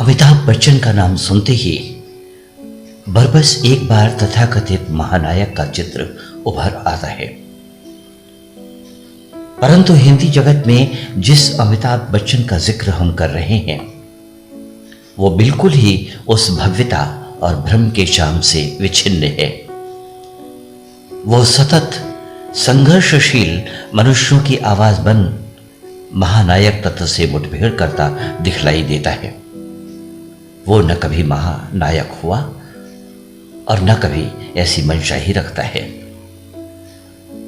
अमिताभ बच्चन का नाम सुनते ही बरबस एक बार तथाकथित महानायक का चित्र उभर आता है। परंतु हिंदी जगत में जिस अमिताभ बच्चन का जिक्र हम कर रहे हैं वो बिल्कुल ही उस भव्यता और भ्रम के शाम से विच्छिन्न है। वो सतत संघर्षशील मनुष्यों की आवाज बन महानायक तत्व से मुठभेड़ करता दिखलाई देता है। वो न कभी महानायक हुआ और न कभी ऐसी मंशा ही रखता है।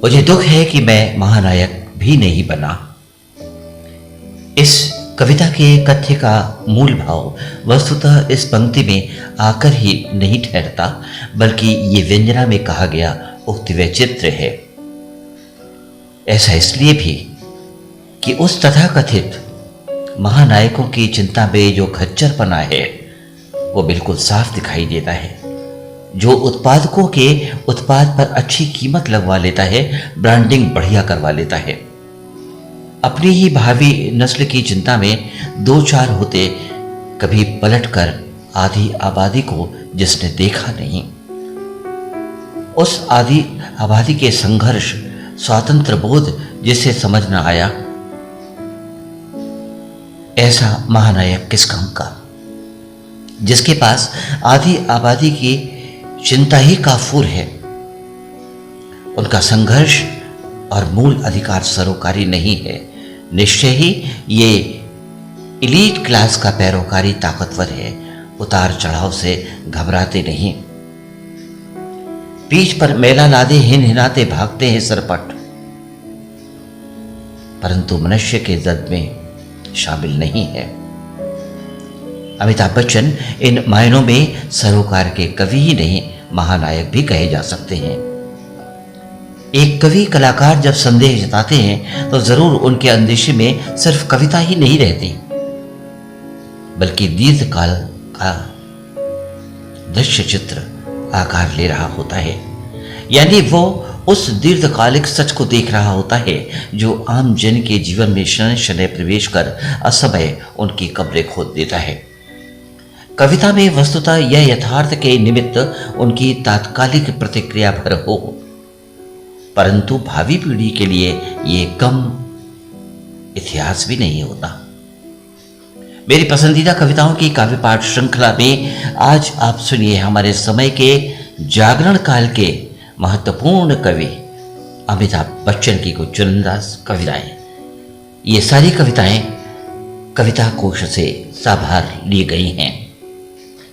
मुझे दुख है कि मैं महानायक भी नहीं बना। इस कविता के कथ्य का मूल भाव वस्तुतः इस पंक्ति में आकर ही नहीं ठहरता, बल्कि ये व्यंजना में कहा गया उक्त वैचित्र है। ऐसा इसलिए भी कि उस तथाकथित महानायकों की चिंता में जो खच्चरपना है वो बिल्कुल साफ दिखाई देता है। जो उत्पादकों के उत्पाद पर अच्छी कीमत लगवा लेता है, ब्रांडिंग बढ़िया करवा लेता है, अपनी ही भावी नस्ल की चिंता में दो चार होते कभी पलटकर आधी आबादी को जिसने देखा नहीं, उस आधी आबादी के संघर्ष स्वातंत्र बोध जिसे समझ न आया, ऐसा महानायक किस काम का, जिसके पास आधी आबादी की चिंता ही काफूर है। उनका संघर्ष और मूल अधिकार सरोकारी नहीं है। निश्चय ही ये इलीट क्लास का पैरोकारी ताकतवर है, उतार चढ़ाव से घबराते नहीं, पीठ पर मेला लादे हिनहिनाते भागते हैं सरपट, परंतु मनुष्य के जद में शामिल नहीं है। अमिताभ बच्चन इन मायनों में सरोकार के कवि ही नहीं, महानायक भी कहे जा सकते हैं। एक कवि कलाकार जब संदेह जताते हैं तो जरूर उनके अंदेशे में सिर्फ कविता ही नहीं रहती, बल्कि दीर्घकाल का दृश्य चित्र आकार ले रहा होता है। यानी वो उस दीर्घकालिक सच को देख रहा होता है जो आम जन के जीवन में शनै शनै प्रवेश कर असमय उनकी कब्रें खोद देता है। कविता में वस्तुतः यह यथार्थ के निमित्त उनकी तात्कालिक प्रतिक्रिया भर हो, परंतु भावी पीढ़ी के लिए ये कम इतिहास भी नहीं होता। मेरी पसंदीदा कविताओं की काव्य पाठ श्रृंखला में आज आप सुनिए हमारे समय के जागरण काल के महत्वपूर्ण कवि अमिताभ बच्चन की कुछ चुनिंदा कविताएं। ये सारी कविताएं कविता कोश से साभार ली गई हैं।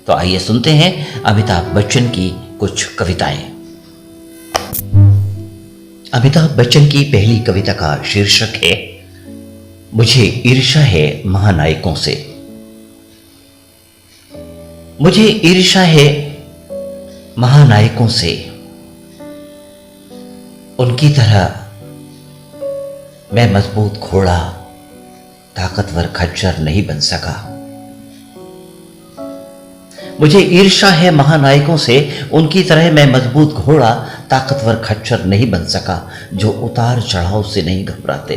तो आइए सुनते हैं अमिताभ बच्चन की कुछ कविताएं। अमिताभ बच्चन की पहली कविता का शीर्षक है मुझे ईर्ष्या है महानायकों से। मुझे ईर्ष्या है महानायकों से, उनकी तरह मैं मजबूत घोड़ा ताकतवर खच्चर नहीं बन सका। मुझे ईर्ष्या है महानायकों से, उनकी तरह मैं मजबूत घोड़ा ताकतवर खच्चर नहीं बन सका, जो उतार चढ़ाव से नहीं घबराते।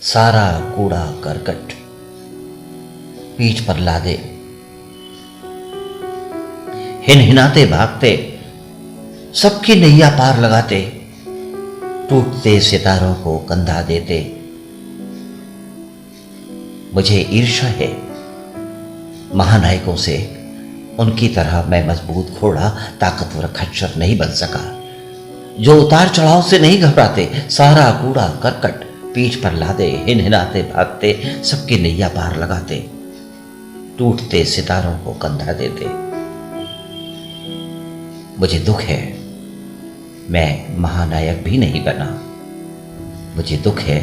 सारा कूड़ा करकट पीठ पर लादे हिनहिनाते भागते, सबकी नैया पार लगाते, टूटते सितारों को कंधा देते। मुझे ईर्ष्या है महानायकों से, उनकी तरह मैं मजबूत घोड़ा ताकतवर खच्चर नहीं बन सका, जो उतार चढ़ाव से नहीं घबराते। सारा कूड़ा करकट पीठ पर लादे हिनहिनाते भागते, सबकी नैया पार लगाते, टूटते सितारों को कंधा देते। मुझे दुख है मैं महानायक भी नहीं बना। मुझे दुख है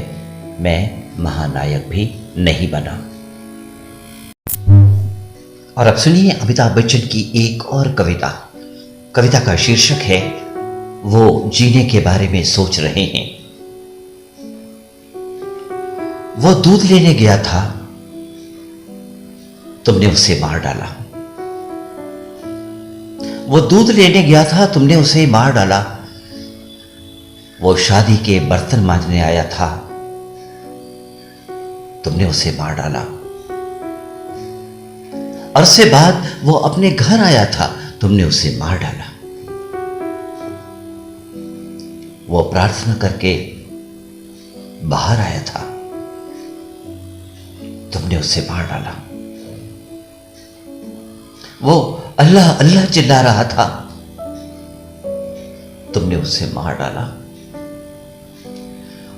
मैं महानायक भी नहीं बना। और अब सुनिए अमिताभ बच्चन की एक और कविता। कविता का शीर्षक है वो जीने के बारे में सोच रहे हैं। वो दूध लेने गया था, तुमने उसे मार डाला। वो दूध लेने गया था, तुमने उसे मार डाला। वो शादी के बर्तन मांजने आया था, तुमने उसे मार डाला। अरसे बाद वो अपने घर आया था, तुमने उसे मार डाला। वो प्रार्थना करके बाहर आया था, तुमने उसे मार डाला। वो अल्लाह अल्लाह चिल्ला रहा था, तुमने उसे मार डाला।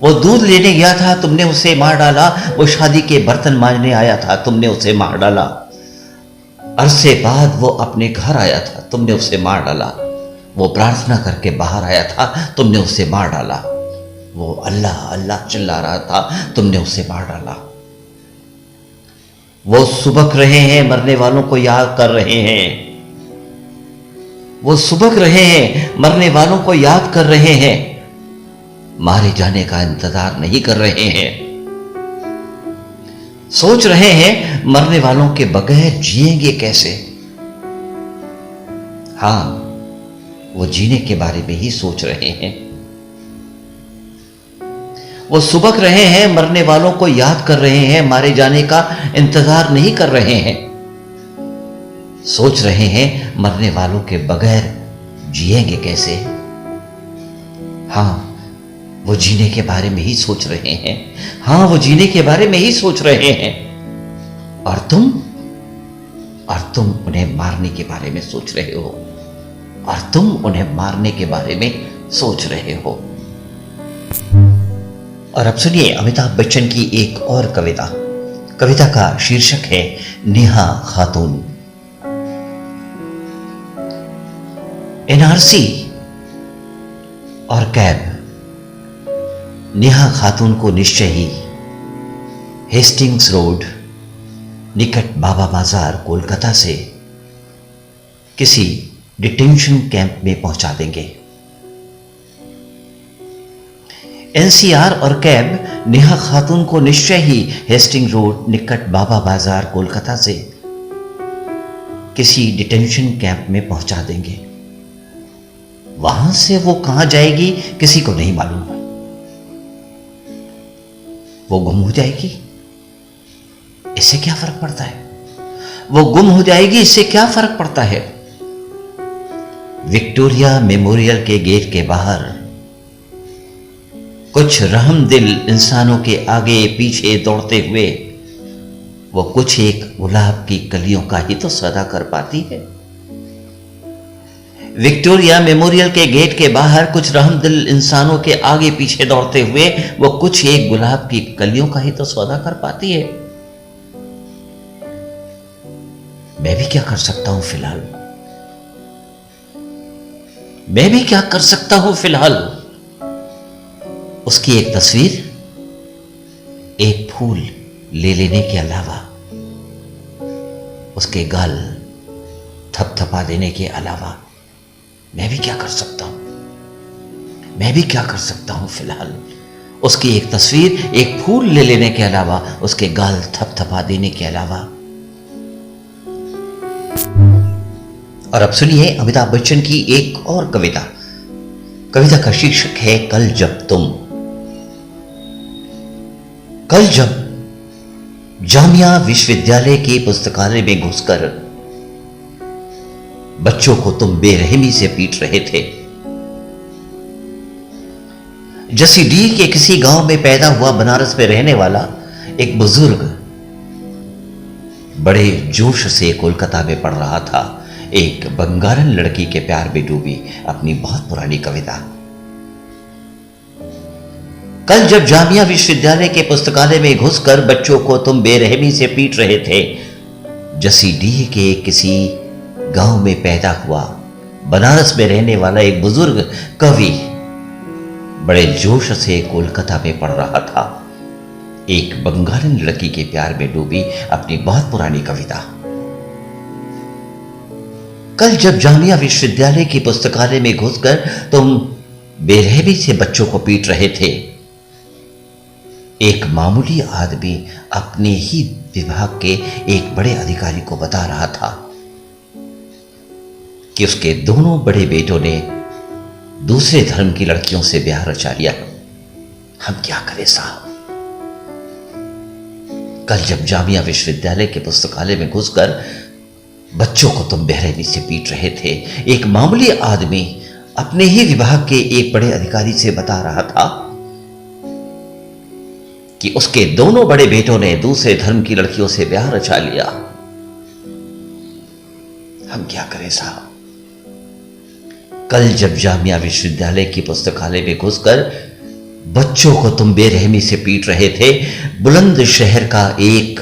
वो दूध लेने गया था, तुमने उसे मार डाला। वो शादी के बर्तन मांजने आया था, तुमने उसे मार डाला। अरसे बाद वो अपने घर आया था, तुमने उसे मार डाला। वो प्रार्थना करके बाहर आया था, तुमने उसे मार डाला। वो अल्लाह अल्लाह चिल्ला रहा था, तुमने उसे मार डाला। वो सुबक रहे हैं, मरने वालों को याद कर रहे हैं। वो सुबक रहे हैं, मरने वालों को याद कर रहे हैं, मारे जाने का इंतजार नहीं कर रहे हैं। सोच रहे हैं मरने वालों के बगैर जिएंगे कैसे। हां, वो जीने के बारे में ही सोच रहे हैं। वो सुबक रहे हैं, मरने वालों को याद कर रहे हैं, मारे जाने का इंतजार नहीं कर रहे हैं। सोच रहे हैं मरने वालों के बगैर जिएंगे कैसे। हां, वो जीने के बारे में ही सोच रहे हैं। हां, वो जीने के बारे में ही सोच रहे हैं। और तुम उन्हें मारने के बारे में सोच रहे हो। और तुम उन्हें मारने के बारे में सोच रहे हो। और अब सुनिए अमिताभ बच्चन की एक और कविता। कविता का शीर्षक है नेहा खातून। एनआरसी और कैब। नेहा खातून को निश्चय ही हेस्टिंग्स रोड निकट बाबा बाजार कोलकाता से किसी डिटेंशन कैंप में पहुंचा देंगे। एनसीआर और कैब नेहा खातून को निश्चय ही हेस्टिंग रोड निकट बाबा बाजार कोलकाता से किसी डिटेंशन कैंप में पहुंचा देंगे। वहां से वो कहां जाएगी किसी को नहीं मालूम। वो गुम हो जाएगी, इससे क्या फर्क पड़ता है। वो गुम हो जाएगी, इससे क्या फर्क पड़ता है। विक्टोरिया मेमोरियल के गेट के बाहर कुछ रहमदिल इंसानों के आगे पीछे दौड़ते हुए वो कुछ एक गुलाब की कलियों का ही तो सौदा कर पाती है। विक्टोरिया मेमोरियल के गेट के बाहर कुछ रहमदिल इंसानों के आगे पीछे दौड़ते हुए वो कुछ एक गुलाब की कलियों का ही तो सौदा कर पाती है। मैं भी क्या कर सकता हूं फिलहाल। मैं भी क्या कर सकता हूं फिलहाल। उसकी एक तस्वीर, एक फूल ले लेने के अलावा, उसके गाल थपथपा देने के अलावा मैं भी क्या कर सकता हूं। मैं भी क्या कर सकता हूं फिलहाल। उसकी एक तस्वीर, एक फूल ले लेने के अलावा, उसके गाल थपथपा देने के अलावा। और अब सुनिए अमिताभ बच्चन की एक और कविता। कविता का शीर्षक है कल जब तुम। कल जब जामिया विश्वविद्यालय के पुस्तकालय में घुसकर बच्चों को तुम बेरहमी से पीट रहे थे। जसीडीह के किसी गांव में पैदा हुआ बनारस में रहने वाला एक बुजुर्ग बड़े जोश से कोलकाता में पढ़ रहा था एक बंगारन लड़की के प्यार में डूबी अपनी बहुत पुरानी कविता। कल जब जामिया विश्वविद्यालय के पुस्तकालय में घुसकर बच्चों को तुम बेरहमी से पीट रहे थे, जसीडीह के किसी गांव में पैदा हुआ बनारस में रहने वाला एक बुजुर्ग कवि बड़े जोश से कोलकाता में पढ़ रहा था एक बंगारन लड़की के प्यार में डूबी अपनी बहुत पुरानी कविता। कल जब जामिया विश्वविद्यालय की पुस्तकालय में घुसकर तुम बेरहमी से बच्चों को पीट रहे थे, एक मामूली आदमी अपने ही विभाग के एक बड़े अधिकारी को बता रहा था कि उसके दोनों बड़े बेटों ने दूसरे धर्म की लड़कियों से ब्याह रचा लिया। हम क्या करें साहब। कल जब जामिया विश्वविद्यालय के पुस्तकालय में घुसकर बच्चों को तुम बेरहमी से पीट रहे थे। एक मामूली आदमी अपने ही विभाग के एक बड़े अधिकारी से बता रहा था कि उसके दोनों बड़े बेटों ने दूसरे धर्म की लड़कियों से ब्याह रचा लिया। हम क्या करें साहब? कल जब जामिया विश्वविद्यालय की पुस्तकालय में घुसकर बच्चों को तुम बेरहमी से पीट रहे थे, बुलंद शहर का एक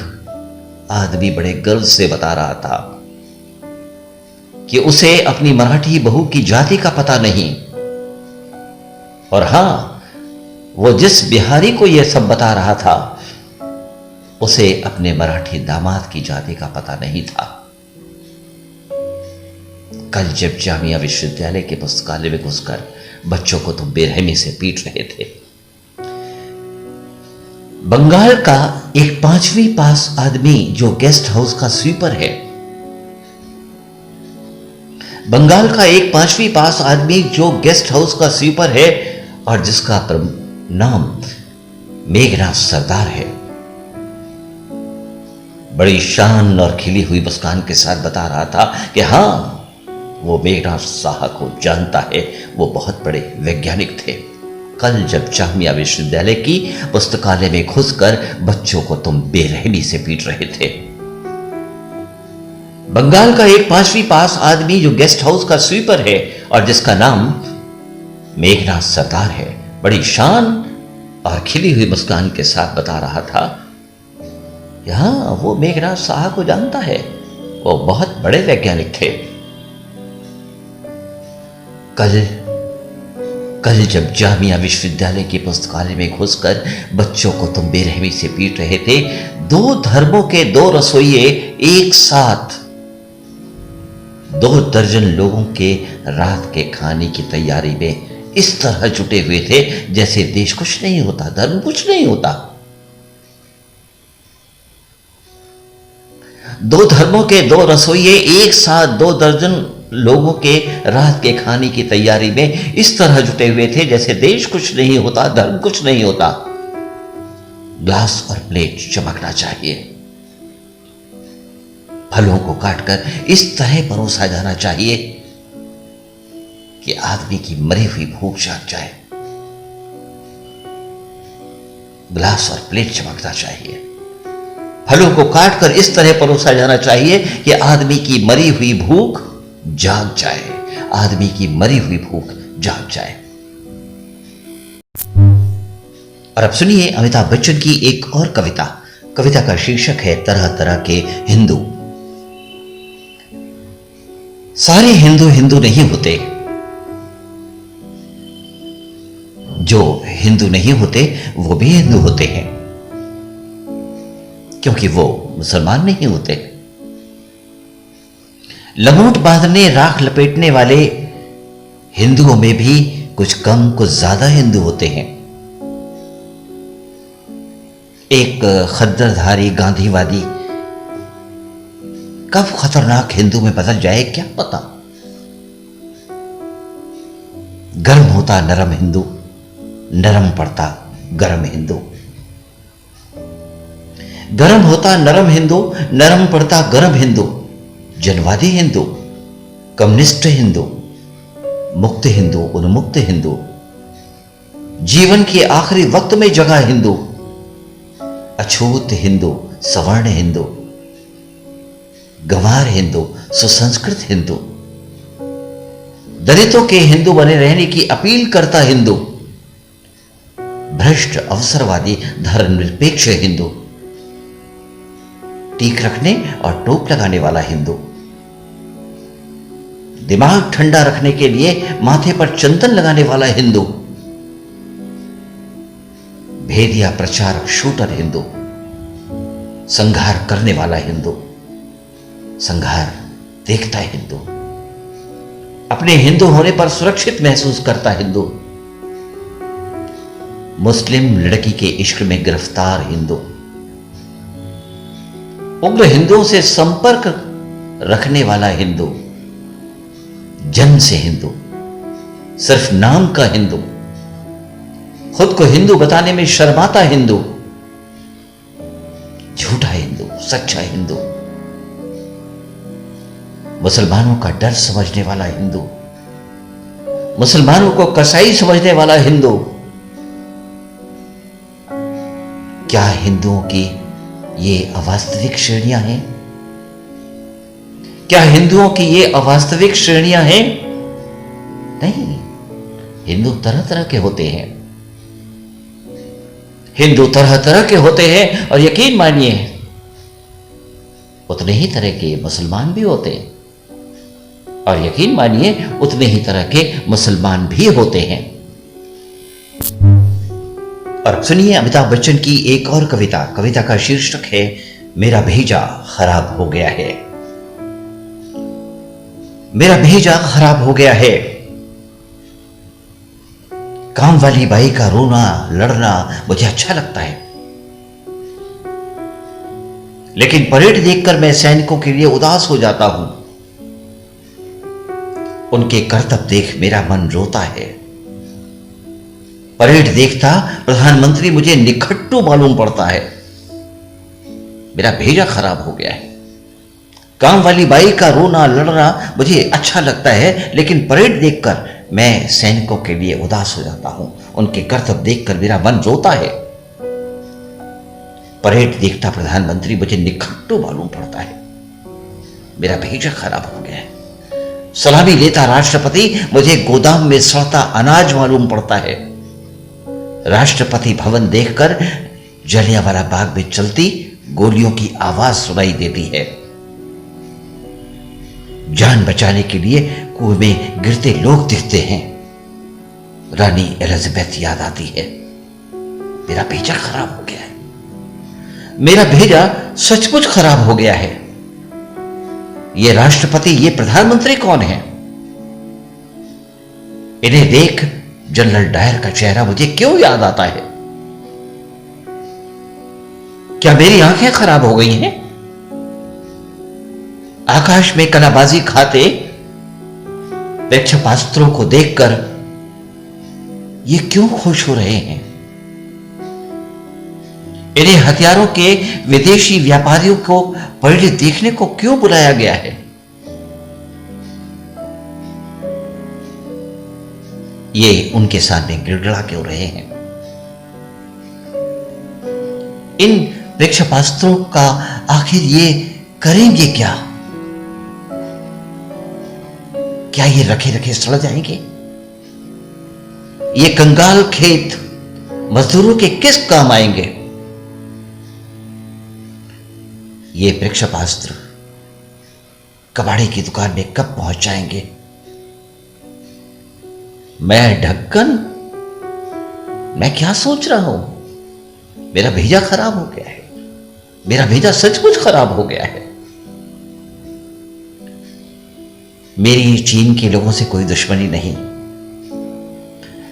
आदमी बड़े गर्व से बता रहा था कि उसे अपनी मराठी बहू की जाति का पता नहीं, और हां, वो जिस बिहारी को यह सब बता रहा था उसे अपने मराठी दामाद की जाति का पता नहीं था। कल जब जामिया विश्वविद्यालय के पुस्तकालय में घुसकर बच्चों को तुम बेरहमी से पीट रहे थे, बंगाल का एक 5वीं पास आदमी जो गेस्ट हाउस का स्वीपर है, बंगाल का एक 5वीं पास आदमी जो गेस्ट हाउस का स्वीपर है और जिसका नाम मेघनाथ सरदार है, बड़ी शान और खिली हुई मुस्कान के साथ बता रहा था कि हां, वो मेघनाथ साहा को जानता है, वो बहुत बड़े वैज्ञानिक थे। कल जब जामिया विश्वविद्यालय की पुस्तकालय में घुसकर बच्चों को तुम बेरहमी से पीट रहे थे, बंगाल का एक 5वीं पास आदमी जो गेस्ट हाउस का स्वीपर है और जिसका नाम मेघनाथ सरदार है, बड़ी शान और खिली हुई मुस्कान के साथ बता रहा था, यहां वो मेघनाथ साहा को जानता है, वो बहुत बड़े वैज्ञानिक थे। कल जब जामिया विश्वविद्यालय के पुस्तकालय में घुसकर बच्चों को तुम बेरहमी से पीट रहे थे, 2 धर्मों के 2 रसोइये एक साथ 2 दर्जन लोगों के रात के खाने की तैयारी में इस तरह जुटे हुए थे जैसे देश कुछ नहीं होता, धर्म कुछ नहीं होता। 2 धर्मों के 2 रसोइये एक साथ 2 दर्जन लोगों के रात के खाने की तैयारी में इस तरह जुटे हुए थे जैसे देश कुछ नहीं होता, धर्म कुछ नहीं होता। ग्लास और प्लेट चमकना चाहिए, फलों को काटकर इस तरह परोसा जाना चाहिए कि आदमी की मरी हुई भूख जाग जाए। ग्लास और प्लेट चमकना चाहिए, फलों को काटकर इस तरह परोसा जाना चाहिए कि आदमी की मरी हुई भूख जाग जाए, आदमी की मरी हुई भूख जाग जाए। और अब सुनिए अमिताभ बच्चन की एक और कविता। कविता का शीर्षक है तरह तरह के हिंदू। सारे हिंदू हिंदू नहीं होते, जो हिंदू नहीं होते वो भी हिंदू होते हैं, क्योंकि वो मुसलमान नहीं होते। लंगोट बांधने राख लपेटने वाले हिंदुओं में भी कुछ कम कुछ ज्यादा हिंदू होते हैं। एक खद्दरधारी गांधीवादी कब खतरनाक हिंदू में बदल जाए क्या पता। गर्म होता नरम हिंदू, नरम पड़ता गर्म हिंदू। गर्म होता नरम हिंदू, नरम पड़ता गर्म हिंदू। जनवादी हिंदू, कम्युनिस्ट हिंदू, मुक्त हिंदू, उन्मुक्त हिंदू, जीवन के आखिरी वक्त में जगा हिंदू, अछूत हिंदू, सवर्ण हिंदू, गंवार हिंदू, सुसंस्कृत हिंदू, दलितों के हिंदू बने रहने की अपील करता हिंदू, भ्रष्ट अवसरवादी धर्मनिरपेक्ष हिंदू, टीक रखने और टोप लगाने वाला हिंदू, दिमाग ठंडा रखने के लिए माथे पर चंदन लगाने वाला हिंदू, भेदिया प्रचारक शूटर हिंदू, संघार करने वाला हिंदू, संघार देखता हिंदू, अपने हिंदू होने पर सुरक्षित महसूस करता हिंदू, मुस्लिम लड़की के इश्क में गिरफ्तार हिंदू, उग्र हिंदुओं से संपर्क रखने वाला हिंदू, जन्म से हिंदू, सिर्फ नाम का हिंदू, खुद को हिंदू बताने में शर्माता हिंदू, झूठा हिंदू, सच्चा हिंदू, मुसलमानों का डर समझने वाला हिंदू, मुसलमानों को कसाई समझने वाला हिंदू, क्या हिंदुओं की ये अवास्तविक श्रेणियां हैं? क्या हिंदुओं की ये अवास्तविक श्रेणियां हैं? नहीं, हिंदू तरह तरह के होते हैं, हिंदू तरह तरह के होते हैं, और यकीन मानिए उतने ही तरह के मुसलमान भी होते हैं, और यकीन मानिए उतने ही तरह के मुसलमान भी होते हैं। और सुनिए अमिताभ बच्चन की एक और कविता। कविता का शीर्षक है मेरा भेजा खराब हो गया है। मेरा भेजा खराब हो गया है। काम वाली बाई का रोना लड़ना मुझे अच्छा लगता है, लेकिन परेड देखकर मैं सैनिकों के लिए उदास हो जाता हूं। उनके करतब देख मेरा मन रोता है। परेड देखता प्रधानमंत्री मुझे निखट्टू मालूम पड़ता है। मेरा भेजा खराब हो गया है। काम वाली बाई का रोना लड़ना मुझे अच्छा लगता है, लेकिन परेड देखकर मैं सैनिकों के लिए उदास हो जाता हूं। उनके करतब देखकर मेरा मन रोता है। परेड देखता प्रधानमंत्री मुझे निखट्टू मालूम पड़ता है। मेरा भेजा खराब हो गया है। सलामी लेता राष्ट्रपति मुझे गोदाम में सड़ता अनाज मालूम पड़ता है। राष्ट्रपति भवन देखकर जलियांवाला बाग में चलती गोलियों की आवाज सुनाई देती है। जान बचाने के लिए कुएं में गिरते लोग दिखते हैं। रानी एलिजाबेथ याद आती है। मेरा भेजा खराब हो गया है। मेरा भेजा सचमुच खराब हो गया है। ये राष्ट्रपति, ये प्रधानमंत्री कौन है? इन्हें देख जनरल डायर का चेहरा मुझे क्यों याद आता है? क्या मेरी आंखें खराब हो गई हैं? आकाश में कलाबाजी खाते प्रेक्षपास्त्रों को देखकर ये क्यों खुश हो रहे हैं? इन्हें हथियारों के विदेशी व्यापारियों को परेड देखने को क्यों बुलाया गया है? ये उनके सामने गिड़गिड़ा क्यों रहे हैं? इन प्रेक्षपास्त्रों का आखिर ये करेंगे क्या? क्या ये रखे रखे सड़ जाएंगे? ये कंगाल खेत मजदूरों के किस काम आएंगे? ये प्रेक्षपास्त्र कबाड़ी की दुकान में कब पहुंच जाएंगे? मैं ढक्कन, मैं क्या सोच रहा हूं? मेरा भेजा खराब हो गया है। मेरा भेजा सचमुच खराब हो गया है। मेरी चीन के लोगों से कोई दुश्मनी नहीं।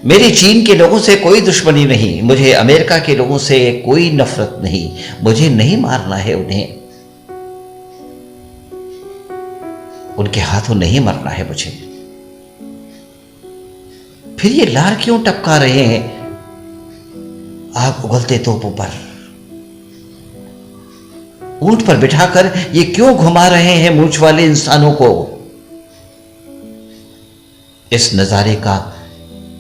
मेरी चीन के लोगों से कोई दुश्मनी नहीं। मुझे अमेरिका के लोगों से कोई नफरत नहीं। मुझे नहीं मारना है उन्हें। उनके हाथों नहीं मरना है मुझे। फिर ये लार क्यों टपका रहे हैं आग उगलते तोपों पर? ऊंट पर बिठाकर ये क्यों घुमा रहे हैं मूंछ वाले इंसानों को? इस नजारे का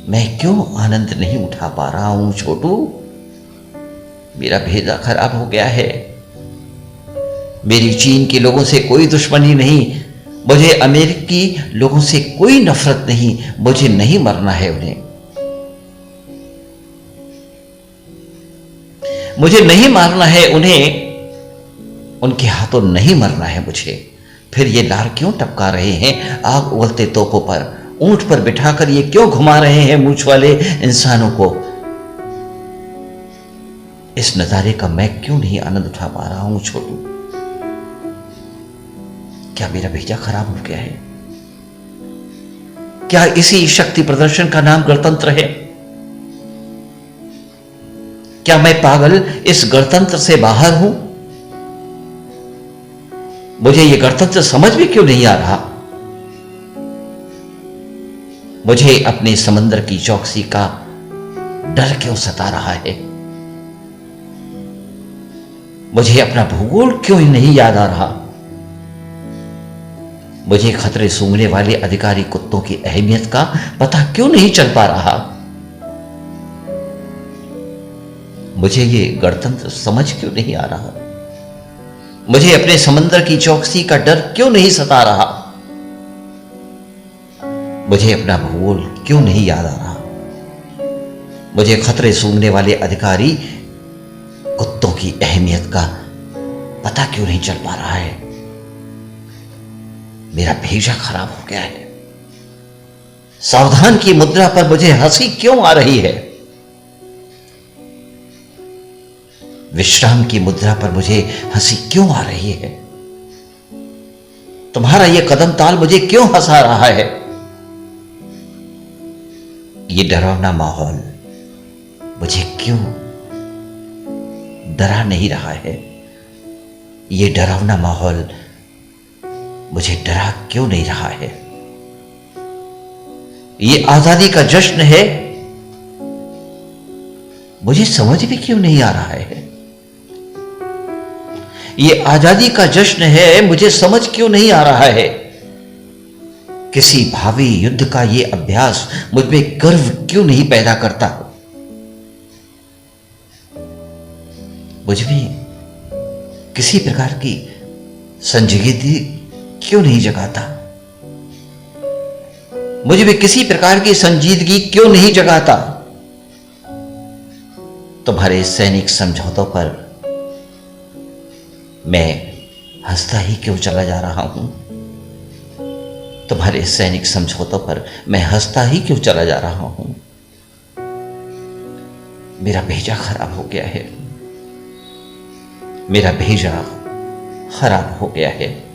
मैं क्यों आनंद नहीं उठा पा रहा हूं छोटू? मेरा भेजा खराब हो गया है। मेरी चीन के लोगों से कोई दुश्मनी नहीं। मुझे अमेरिकी लोगों से कोई नफरत नहीं। मुझे नहीं मरना है उन्हें। मुझे नहीं मारना है उन्हें। उनके हाथों नहीं मरना है मुझे। फिर ये लार क्यों टपका रहे हैं आग उगलते तोपों पर? ऊंट पर बिठाकर ये क्यों घुमा रहे हैं मूंछ वाले इंसानों को? इस नजारे का मैं क्यों नहीं आनंद उठा पा रहा हूं छोटू? क्या मेरा भेजा खराब हो गया है? क्या इसी शक्ति प्रदर्शन का नाम गणतंत्र है? क्या मैं पागल इस गणतंत्र से बाहर हूं? मुझे यह गणतंत्र समझ में क्यों नहीं आ रहा? मुझे अपने समंदर की चौकसी का डर क्यों सता रहा है? मुझे अपना भूगोल क्यों नहीं याद आ रहा? मुझे खतरे सूंघने वाले अधिकारी कुत्तों की अहमियत का पता क्यों नहीं चल पा रहा? मुझे ये गणतंत्र समझ क्यों नहीं आ रहा? मुझे अपने समंदर की चौकसी का डर क्यों नहीं सता रहा? मुझे अपना भूगोल क्यों नहीं याद आ रहा? मुझे खतरे सूंघने वाले अधिकारी कुत्तों की अहमियत का पता क्यों नहीं चल पा रहा है? मेरा भेजा खराब हो गया है। सावधान की मुद्रा पर मुझे हंसी क्यों आ रही है? विश्राम की मुद्रा पर मुझे हंसी क्यों आ रही है? तुम्हारा यह कदम ताल मुझे क्यों हंसा रहा है? ये डरावना माहौल मुझे क्यों डरा नहीं रहा है? ये डरावना माहौल मुझे डरा क्यों नहीं रहा है? ये आजादी का जश्न है, मुझे समझ भी क्यों नहीं आ रहा है? ये आजादी का जश्न है, मुझे समझ क्यों नहीं आ रहा है? किसी भावी युद्ध का ये अभ्यास मुझ में गर्व क्यों नहीं पैदा करता? मुझ में किसी प्रकार की संजीदगी क्यों नहीं जगाता? मुझ में किसी प्रकार की संजीदगी क्यों नहीं जगाता? तुम्हारे सैनिक समझौतों पर मैं हंसता ही क्यों चला जा रहा हूं? तुम्हारे सैनिक समझौतों पर मैं हंसता ही क्यों चला जा रहा हूं? मेरा भेजा खराब हो गया है। मेरा भेजा खराब हो गया है।